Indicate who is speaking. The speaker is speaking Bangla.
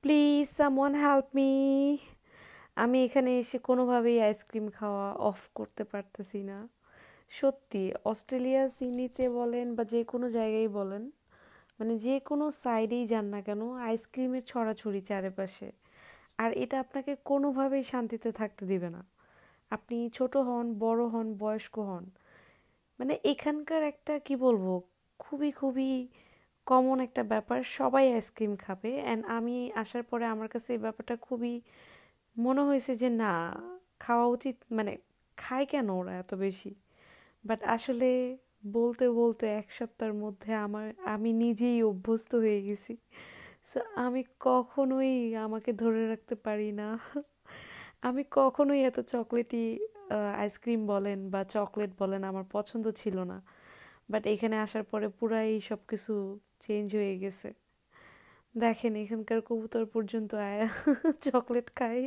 Speaker 1: Please someone help me. আমি এখানে এসে কোনোভাবেই আইসক্রিম খাওয়া অফ করতে পারতেছি না। সত্যি অস্ট্রেলিয়া সিডনিতে বলেন বা যে কোনো জায়গায় বলেন, মানে যে কোনো সাইডেই যান না কেন, আইসক্রিমের ছড়াছড়ি চারিপাশে। আর এটা আপনাকে কোনোভাবেই শান্তিতে থাকতে দিবে না। আপনি ছোট হন, বড় হন, বয়স্ক হন, মানে এখানকার একটা কি বলবো, খুবই খুবই কমন একটা ব্যাপার, সবাই আইসক্রিম খাবে। অ্যান্ড আমি আসার পরে আমার কাছে এই ব্যাপারটা খুবই মনে হয়েছে যে না, খাওয়া উচিত, মানে খায় কেন ওরা এত বেশি। বাট আসলে বলতে বলতে এক সপ্তাহের মধ্যে আমি নিজেই অভ্যস্ত হয়ে গেছি। সো আমি কখনোই আমাকে ধরে রাখতে পারি না। আমি কখনোই এত চকলেটি আইসক্রিম বলেন বা চকলেট বলেন আমার পছন্দ ছিল না। বাট এখানে আসার পরে পুরাই সব কিছু চেঞ্জ হয়ে গেছে। দেখেন এখানকার কবুতর পর্যন্ত চকলেট খায়।